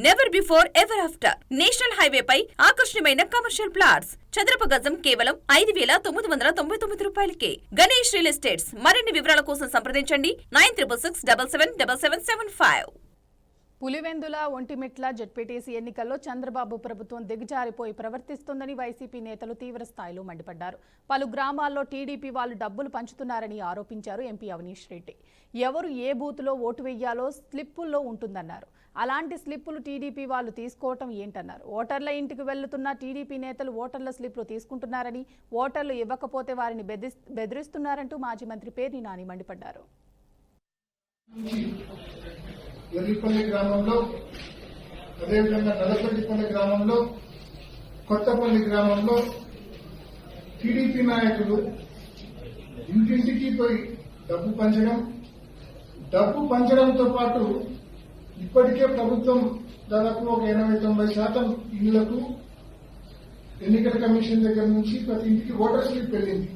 Never before ever after national highway పై ఆకర్షణీయమైన commercial plots చదరపు గజం కేవలం 5,999 రూపాయలకే. Ganesh real estates. మరిన్ని వివరాల కోసం సంప్రదించండి 9366777775. పులివెందుల, ఒంటిమిట్ల జెడ్పీటీసీ ఎన్నికల్లో చంద్రబాబు ప్రభుత్వం దిగజారిపోయి ప్రవర్తిస్తోందని వైసీపీ నేతలు తీవ్ర స్థాయిలో మండిపడ్డారు. పలు గ్రామాల్లో టీడీపీ వాళ్ళు డబ్బులు పంచుతున్నారని ఆరోపించారు ఎంపీ అవినీష్ రెడ్డి. ఎవరు ఏ బూత్లో ఓటు వేయాలో స్లిప్పుల్లో ఉంటుందన్నారు. అలాంటి స్లిప్పులు టీడీపీ వాళ్ళు తీసుకోవటం ఏంటన్నారు. ఓటర్ల ఇంటికి వెళ్తున్న టీడీపీ నేతలు ఓటర్ల స్లిప్లు తీసుకుంటున్నారని, ఓటర్లు ఇవ్వకపోతే వారిని బెదిరిస్తున్నారంటూ మాజీ మంత్రి పేర్ని నాని మండిపడ్డారు. ఎర్రిపల్లి గ్రామంలో, అదేవిధంగా నల్లపల్లిపల్లి గ్రామంలో, కొత్తపల్లి గ్రామంలో టీడీపీ నాయకులు ఇంటింటికి పోయి డబ్బు పంచడంతో పాటు ఇప్పటికే ప్రభుత్వం దాదాపు ఒక 80-90% ఇళ్లకు ఎన్నికల కమిషన్ దగ్గర నుంచి ప్రతి ఇంటికి ఓటర్ స్లిప్ వెళ్ళింది.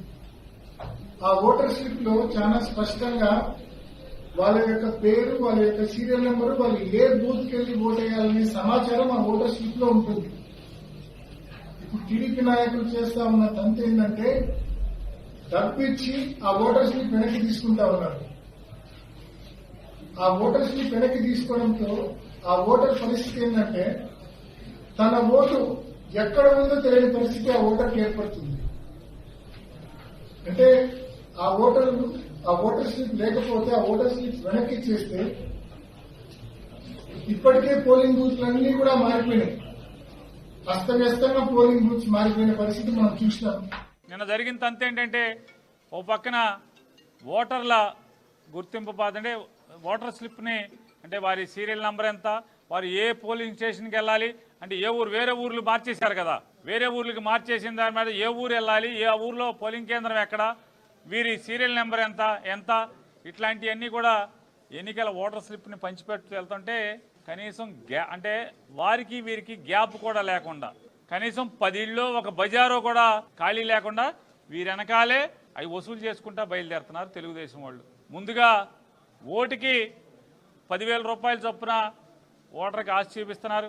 ఆ ఓటర్ స్లిప్ లో చాలా స్పష్టంగా వాళ్ళ యొక్క పేరు, వాళ్ళ యొక్క సీరియల్ నెంబరు, వాళ్ళు ఏ బూత్ కి వెళ్లి ఓట్ వేయాలనే సమాచారం ఆ ఓటర్ స్లిప్ లో ఉంటుంది. ఇప్పుడు టీడీపీ నాయకులు చేస్తా ఉన్న తంతు ఏంటంటే డబ్బు ఇచ్చి ఆ ఓటర్ స్లిప్ వెనక్కి తీసుకుంటా ఉన్నారు. ఆ ఓటర్ స్లిప్ వెనక్కి తీసుకోవడంతో ఆ ఓటర్ పరిస్థితి ఏంటంటే తన ఓటు ఎక్కడ ఉందో తెలియని పరిస్థితి ఆ ఓటర్కి ఏర్పడుతుంది. అంటే ఆ ఓటర్ స్లిప్ లేకపోతే ఆ ఓటర్ స్లిప్ వెనక్కి ఇచ్చేస్తే ఇప్పటికే పోలింగ్ బూత్లన్నీ కూడా మారిపోయినాయి. అస్తవ్యస్తంగా పోలింగ్ బూత్స్ మారిపోయిన పరిస్థితి మనం చూసినాం. నిన్న జరిగిన తంతు ఏంటంటే ఓ పక్కన ఓటర్ల గుర్తింపు అంటే ఓటర్ స్లిప్ని అంటే వారి సీరియల్ నంబర్ ఎంత, వారు ఏ పోలింగ్ స్టేషన్కి వెళ్ళాలి అంటే ఏ ఊరు, వేరే ఊర్లు మార్చేశారు కదా, వేరే ఊర్లకి మార్చేసిన దాని మీద ఏ ఊరు వెళ్ళాలి, ఏ ఊర్లో పోలింగ్ కేంద్రం ఎక్కడ, వీరి సీరియల్ నెంబర్ ఎంత ఇట్లాంటివన్నీ కూడా ఎన్నికల ఓటర్ స్లిప్ని పంచిపెట్టు వెళ్తుంటే కనీసం అంటే వారికి వీరికి గ్యాప్ కూడా లేకుండా కనీసం 10 ఇళ్ళు ఒక బజారో కూడా ఖాళీ లేకుండా వీరి వెనకాలే అవి వసూలు చేసుకుంటా బయలుదేరుతున్నారు తెలుగుదేశం వాళ్ళు. ముందుగా ఓటుకి 10,000 రూపాయలు చొప్పున ఓటర్కి ఆశ చూపిస్తున్నారు.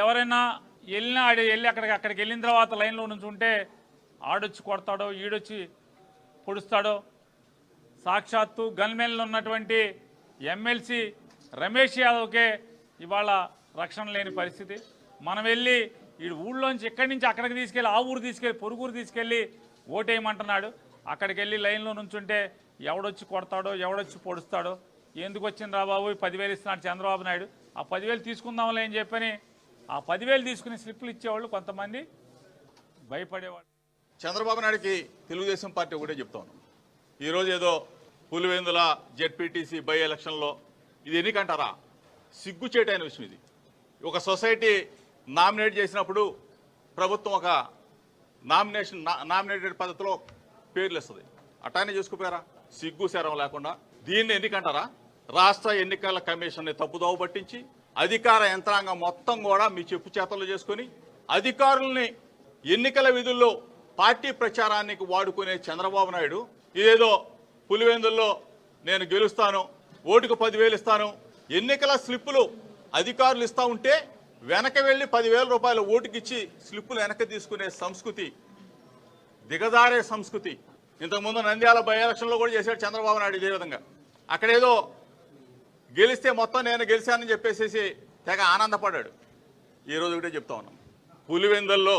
ఎవరైనా వెళ్ళినా వెళ్ళి అక్కడికి వెళ్ళిన తర్వాత లైన్లో నుంచి ఉంటే ఆడొచ్చి కొడతాడో, ఈడొచ్చి పొడుస్తాడో. సాక్షాత్తు గన్మెన్లో ఉన్నటువంటి ఎమ్మెల్సీ రమేష్ యాదవ్కే ఇవాళ రక్షణ లేని పరిస్థితి. మనం వెళ్ళి ఈ ఊళ్ళోంచి ఎక్కడి నుంచి అక్కడికి తీసుకెళ్ళి ఆ ఊరు తీసుకెళ్ళి పొరుగురు తీసుకెళ్ళి ఓటేయమంటున్నాడు. అక్కడికి వెళ్ళి లైన్లో నుంచుంటే ఎవడొచ్చి కొడతాడో, ఎవడొచ్చి పొడుస్తాడో. ఎందుకు వచ్చింది రా బాబు 10,000 ఇస్తున్నాడు చంద్రబాబు నాయుడు, ఆ 10,000 తీసుకుందాంలే అని చెప్పని ఆ 10,000 తీసుకుని స్లిప్లు ఇచ్చేవాళ్ళు కొంతమంది భయపడేవాళ్ళు. చంద్రబాబు నాయుడికి తెలుగుదేశం పార్టీ ఒకటే చెప్తా ఉన్నాం. ఈరోజు ఏదో పులివెందుల జెడ్పీటీసీ బై ఎలక్షన్లో ఇది ఎన్నికంటారా? సిగ్గుచేటైన విషయం ఇది. ఒక సొసైటీ నామినేట్ చేసినప్పుడు ప్రభుత్వం ఒక నామినేటెడ్ పద్ధతిలో పేర్లు ఇస్తుంది. అటానే చేసుకుపోయారా? సిగ్గు శరం లేకుండా దీన్ని ఎన్నికంటారా? రాష్ట్ర ఎన్నికల కమిషన్ని తప్పుదోవ పట్టించి అధికార యంత్రాంగం మొత్తం కూడా మీ చెప్పు చేతలు చేసుకుని అధికారుల్ని ఎన్నికల విధుల్లో పార్టీ ప్రచారానికి వాడుకునే చంద్రబాబు నాయుడు ఇదేదో పులివెందుల్లో నేను గెలుస్తాను, ఓటుకు 10,000 ఇస్తాను, ఎన్నికల స్లిప్పులు అధికారులు ఇస్తా ఉంటే వెనక వెళ్లి 10,000 రూపాయలు ఓటుకిచ్చి స్లిప్పులు వెనక తీసుకునే సంస్కృతి, దిగజారే సంస్కృతి. ఇంతకుముందు నంద్యాల బై ఎలక్షన్లో కూడా చేశాడు చంద్రబాబు నాయుడు ఇదే విధంగా. అక్కడేదో గెలిస్తే మొత్తం నేను గెలిచానని చెప్పేసి తెగ ఆనందపడ్డాడు. ఈరోజు ఒకటే చెప్తా ఉన్నాం, పులివెందుల్లో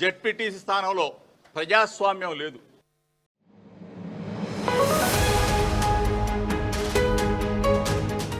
జెడ్పీటీసీ స్థానంలో ప్రజాస్వామ్యం లేదు.